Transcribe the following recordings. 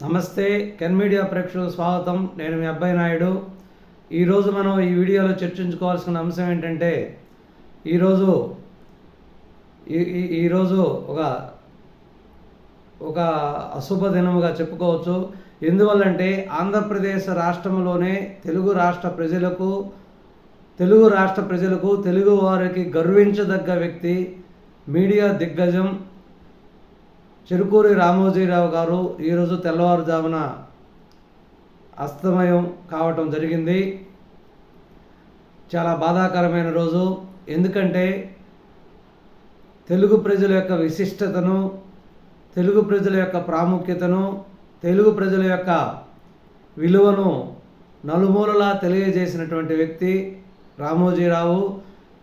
నమస్తే can media ప్రేక్షకులకు స్వాగతం. నేను మీ అబ్బాయి నాయుడు. ఈరోజు మనం ఈ వీడియోలో చర్చించుకోవాల్సిన అంశం ఏంటంటే ఈరోజు ఒక అశుభ దినముగా చెప్పుకోవచ్చు. ఎందువల్లంటే ఆంధ్రప్రదేశ్ రాష్ట్రంలోనే తెలుగు రాష్ట్ర ప్రజలకు తెలుగు వారికి గర్వించదగ్గ వ్యక్తి, మీడియా దిగ్గజం చెరుకూరి రామోజీరావు గారు ఈరోజు తెల్లవారుజామున అస్తమయం కావటం జరిగింది. చాలా బాధాకరమైన రోజు. ఎందుకంటే తెలుగు ప్రజల యొక్క విశిష్టతను, తెలుగు ప్రజల యొక్క ప్రాముఖ్యతను, తెలుగు ప్రజల యొక్క విలువను నలుమూలలా తెలియజేసినటువంటి వ్యక్తి రామోజీరావు.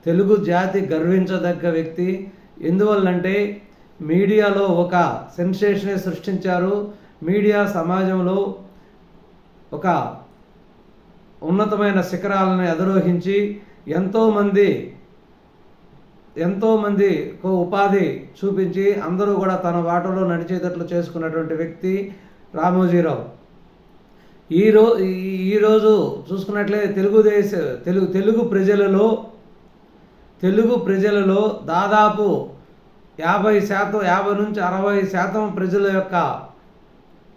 తెలుగు జాతి గర్వించదగ్గ వ్యక్తి. ఎందువల్లంటే మీడియాలో ఒక సెన్సేషనే సృష్టించారు. మీడియా సమాజంలో ఒక ఉన్నతమైన శిఖరాలను అధిరోహించి ఎంతోమంది ఉపాధి చూపించి అందరూ కూడా తన వాటలో నడిచేటట్లు చేసుకున్నటువంటి వ్యక్తి రామోజీరావు. ఈరోజు చూసుకున్నట్లయితే తెలుగు ప్రజలలో దాదాపు 50 నుంచి 60% ప్రజల యొక్క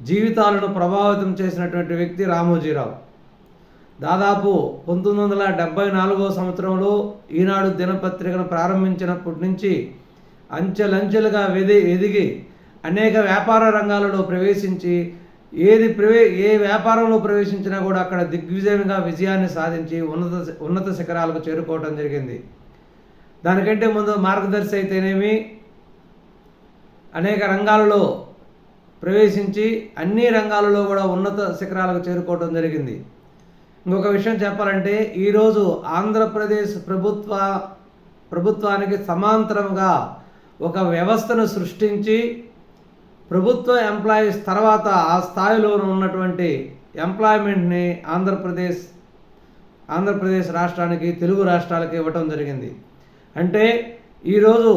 జీవితాలను ప్రభావితం చేసినటువంటి వ్యక్తి రామోజీరావు. దాదాపు 1974 సంవత్సరంలో ఈనాడు దినపత్రికను ప్రారంభించినప్పటి నుంచి అంచెలంచెలుగా ఎదిగి అనేక వ్యాపార రంగాలలో ప్రవేశించి ఏ వ్యాపారంలో ప్రవేశించినా కూడా అక్కడ విజయాన్ని సాధించి ఉన్నత శిఖరాలకు చేరుకోవడం జరిగింది. దానికంటే ముందు మార్గదర్శి అయితేనేమి అనేక రంగాలలో ప్రవేశించి అన్ని రంగాలలో కూడా ఉన్నత శిఖరాలకు చేరుకోవడం జరిగింది. ఇంకొక విషయం చెప్పాలంటే ఈరోజు ఆంధ్రప్రదేశ్ ప్రభుత్వానికి సమాంతరంగా ఒక వ్యవస్థను సృష్టించి ప్రభుత్వ ఎంప్లాయీస్ తర్వాత ఆ స్థాయిలో ఉన్నటువంటి ఎంప్లాయ్మెంట్ని ఆంధ్రప్రదేశ్ రాష్ట్రానికి, తెలుగు రాష్ట్రాలకి ఇవ్వటం జరిగింది. అంటే ఈరోజు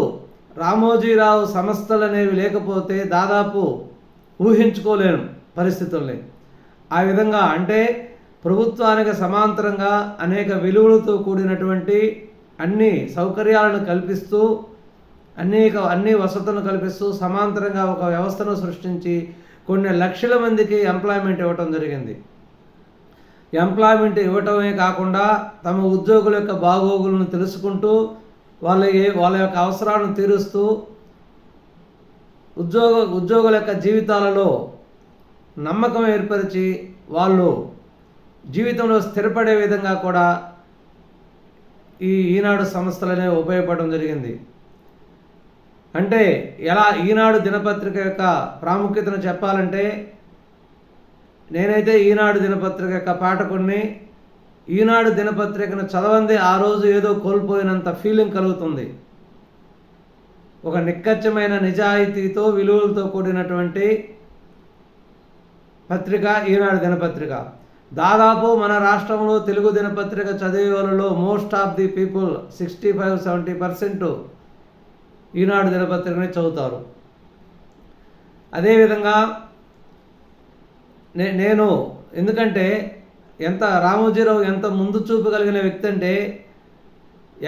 రామోజీరావు సంస్థలు అనేవి లేకపోతే దాదాపు ఊహించుకోలేని పరిస్థితుల్ని ఆ విధంగా, అంటే ప్రభుత్వానికి సమాంతరంగా అనేక విలువలతో కూడినటువంటి అన్ని సౌకర్యాలను కల్పిస్తూ అన్ని వసతులను కల్పిస్తూ సమాంతరంగా ఒక వ్యవస్థను సృష్టించి కొన్ని లక్షల మందికి ఎంప్లాయ్మెంట్ ఇవ్వటం జరిగింది. ఎంప్లాయ్మెంట్ ఇవ్వటమే కాకుండా తమ ఉద్యోగుల యొక్క బాగోగులను తెలుసుకుంటూ వాళ్ళ యొక్క అవసరాలను తీరుస్తూ ఉద్యోగుల యొక్క జీవితాలలో నమ్మకం ఏర్పరిచి వాళ్ళు జీవితంలో స్థిరపడే విధంగా కూడా ఈనాడు సంస్థలు అనేవి ఉపయోగపడడం జరిగింది. అంటే ఎలా ఈనాడు దినపత్రిక యొక్క ప్రాముఖ్యతను చెప్పాలంటే, నేనైతే ఈనాడు దినపత్రిక యొక్క పాఠకుడిని. ఈనాడు దినపత్రికను చదవందే ఆ రోజు ఏదో కోల్పోయినంత ఫీలింగ్ కలుగుతుంది. ఒక నిక్కచ్చమైన నిజాయితీతో విలువలతో కూడినటువంటి పత్రిక ఈనాడు దినపత్రిక. దాదాపు మన రాష్ట్రంలో తెలుగు దినపత్రిక చదివే వాళ్ళలో మోస్ట్ ఆఫ్ ది పీపుల్ 65-70% ఈనాడు దినపత్రికని చదువుతారు. అదేవిధంగా నేను ఎందుకంటే రామోజీరావు ఎంత ముందు చూపు కలిగిన వ్యక్తి అంటే,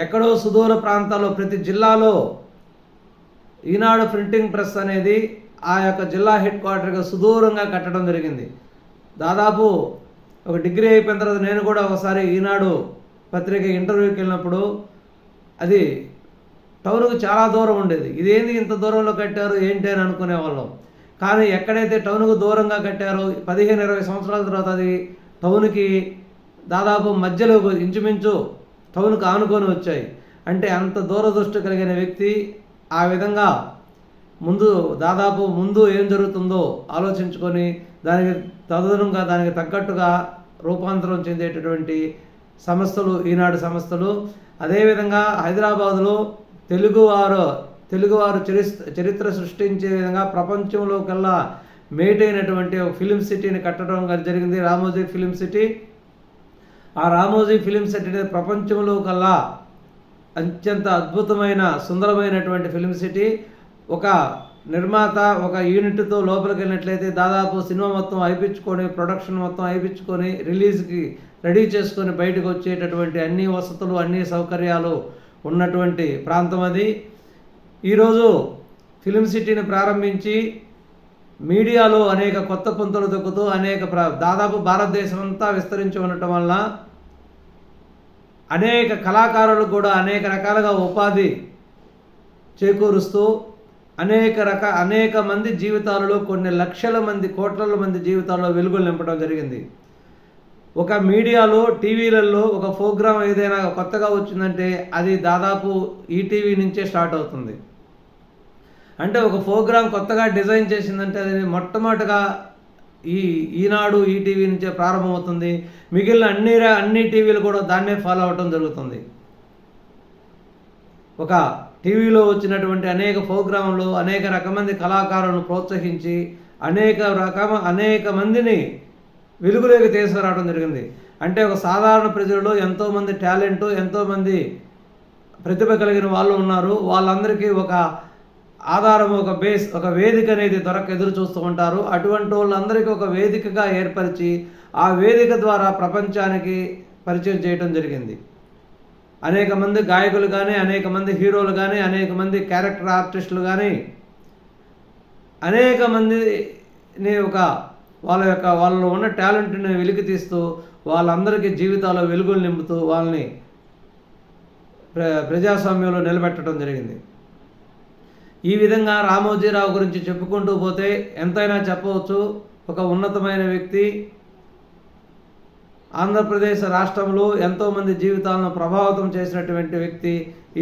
ఎక్కడో సుదూర ప్రాంతాల్లో ప్రతి జిల్లాలో ఈనాడు ప్రింటింగ్ ప్రెస్ అనేది ఆ యొక్క జిల్లా హెడ్ క్వార్టర్గా సుదూరంగా కట్టడం జరిగింది. దాదాపు ఒక డిగ్రీ అయిపోయిన తర్వాత నేను కూడా ఒకసారి ఈనాడు పత్రిక ఇంటర్వ్యూకి వెళ్ళినప్పుడు అది టౌన్కు చాలా దూరం ఉండేది. ఇదేంది ఇంత దూరంలో కట్టారు ఏంటి అని అనుకునేవాళ్ళం. కానీ ఎక్కడైతే టౌన్కు దూరంగా కట్టారో 15-20 సంవత్సరాల తర్వాత అది టౌన్కి దాదాపు మధ్యలో ఇంచుమించు టౌన్కు ఆనుకొని వచ్చాయి. అంటే అంత దూరదృష్టి కలిగిన వ్యక్తి. ఆ విధంగా ముందు ఏం జరుగుతుందో ఆలోచించుకొని దానికి తగ్గట్టుగా రూపాంతరం చెందేటటువంటి సంస్థలు ఈనాడు సంస్థలు. అదేవిధంగా హైదరాబాదులో తెలుగువారు చరిత్ర సృష్టించే విధంగా ప్రపంచంలో కల్లా మేట్ అయినటువంటి ఒక ఫిలిం సిటీని కట్టడం జరిగింది, రామోజీ ఫిలిం సిటీ. ఆ రామోజీ ఫిలిం సిటీ ప్రపంచంలో కల్లా అత్యంత అద్భుతమైన సుందరమైనటువంటి ఫిలిం సిటీ. ఒక నిర్మాత ఒక యూనిట్తో లోపలికి వెళ్ళినట్లయితే దాదాపు సినిమా మొత్తం అయిపించుకొని, ప్రొడక్షన్ మొత్తం అయిపించుకొని, రిలీజ్కి రెడీ చేసుకొని బయటకు వచ్చేటటువంటి అన్ని వసతులు, అన్ని సౌకర్యాలు ఉన్నటువంటి ప్రాంతం అది. ఈరోజు ఫిలిం సిటీని ప్రారంభించి మీడియాలో అనేక కొత్త పుంతలు దొక్కుతూ దాదాపు భారతదేశం అంతా విస్తరించి ఉండటం వల్ల అనేక కళాకారులకు కూడా అనేక రకాలుగా ఉపాధి చేకూరుస్తూ అనేక మంది జీవితాలలో, కొన్ని లక్షల మంది, కోట్ల మంది జీవితాల్లో వెలుగులు నింపడం జరిగింది. ఒక మీడియాలో, టీవీలలో ఒక ప్రోగ్రాం ఏదైనా కొత్తగా వచ్చిందంటే అది దాదాపు ఈటీవీ నుంచే స్టార్ట్ అవుతుంది. అంటే ఒక ప్రోగ్రాం కొత్తగా డిజైన్ చేసిందంటే అది మొట్టమొదటిగా ఈనాడు, ఈటీవీ నుంచే ప్రారంభమవుతుంది. మిగిలిన అన్ని టీవీలు కూడా దాన్నే ఫాలో అవటం జరుగుతుంది. ఒక టీవీలో వచ్చినటువంటి అనేక ప్రోగ్రాంలు అనేక రకమంది కళాకారులను ప్రోత్సహించి అనేక మందిని వెలుగులోకి తీసుకురావడం జరిగింది. అంటే ఒక సాధారణ ప్రజల్లో ఎంతోమంది టాలెంట్, ఎంతోమంది ప్రతిభ కలిగిన వాళ్ళు ఉన్నారు. వాళ్ళందరికీ ఒక ఆధారం, ఒక బేస్, ఒక వేదిక అనేది ఎదురు చూస్తూ ఉంటారు. అటువంటి వాళ్ళందరికీ ఒక వేదికగా ఏర్పరిచి ఆ వేదిక ద్వారా ప్రపంచానికి పరిచయం చేయడం జరిగింది. అనేక మంది గాయకులు కానీ, అనేక మంది హీరోలు కానీ, అనేక మంది క్యారెక్టర్ ఆర్టిస్టులు కానీ, అనేక మందిని వాళ్ళలో ఉన్న టాలెంట్ని వెలికి తీస్తూ వాళ్ళందరికీ జీవితాల్లో వెలుగులు నింపుతూ వాళ్ళని ప్రజాస్వామ్యంలో నిలబెట్టడం జరిగింది. ఈ విధంగా రామోజీరావు గురించి చెప్పుకుంటూ పోతే ఎంతైనా చెప్పవచ్చు. ఒక ఉన్నతమైన వ్యక్తి, ఆంధ్రప్రదేశ్ రాష్ట్రంలో ఎంతోమంది జీవితాలను ప్రభావితం చేసినటువంటి వ్యక్తి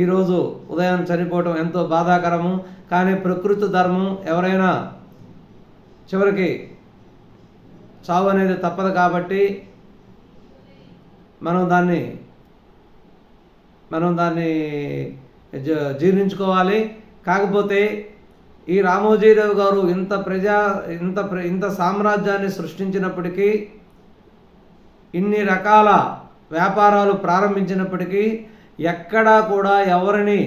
ఈరోజు ఉదయం చనిపోవడం ఎంతో బాధాకరము. కానీ ప్రకృతి ధర్మం, ఎవరైనా చివరికి చావు అనేది తప్పదు కాబట్టి మనం దాన్ని జీర్ణించుకోవాలి. కాకపోతే ఈ రామోజీరావు గారు ఇంత సామ్రాజ్యాన్ని సృష్టించినప్పటికీ, ఇన్ని రకాల వ్యాపారాలు ప్రారంభించినప్పటికీ ఎక్కడా కూడా ఎవరిని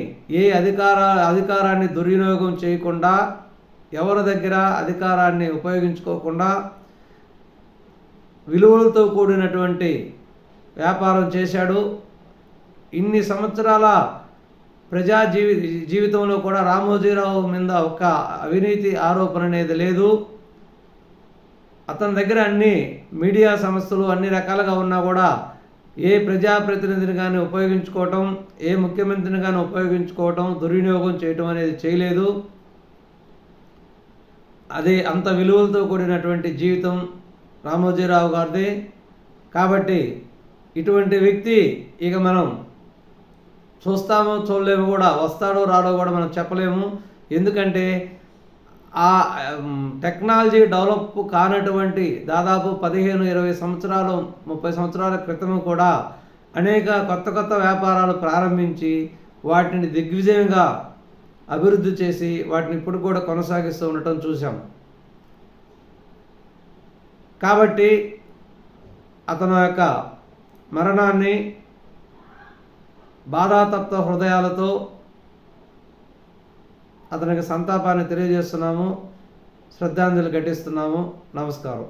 అధికారాన్ని దుర్వినియోగం చేయకుండా, ఎవరి దగ్గర అధికారాన్ని ఉపయోగించుకోకుండా విలువలతో కూడినటువంటి వ్యాపారం చేశాడు. ఇన్ని సంవత్సరాల జీవితంలో కూడా రామోజీరావు మీద ఒక్క అవినీతి ఆరోపణ అనేది లేదు. అతని దగ్గర అన్ని మీడియా సంస్థలు అన్ని రకాలుగా ఉన్నా కూడా ఏ ప్రజాప్రతినిధిని కానీ ఉపయోగించుకోవటం, ఏ ముఖ్యమంత్రిని కానీ ఉపయోగించుకోవటం, దుర్వినియోగం చేయటం అనేది చేయలేదు. అదే అంత విలువలతో కూడినటువంటి జీవితం రామోజీరావు గారిది. కాబట్టి ఇటువంటి వ్యక్తి ఇక మనం చూస్తామో చూడలేము కూడా, వస్తాడో రాడో కూడా మనం చెప్పలేము. ఎందుకంటే ఆ టెక్నాలజీ డెవలప్ కానటువంటి దాదాపు 15-20 సంవత్సరాలు 30 సంవత్సరాల క్రితం కూడా అనేక కొత్త వ్యాపారాలు ప్రారంభించి వాటిని దిగ్విజయంగా అభివృద్ధి చేసి వాటిని ఇప్పుడు కూడా కొనసాగిస్తూ ఉండటం చూసాం. కాబట్టి అతని యొక్క మరణాన్ని బాధాతప్త హృదయాలతో అతనికి సంతాపాన్ని తెలియజేస్తున్నాము, శ్రద్ధాంజలి ఘటిస్తున్నాము. నమస్కారం.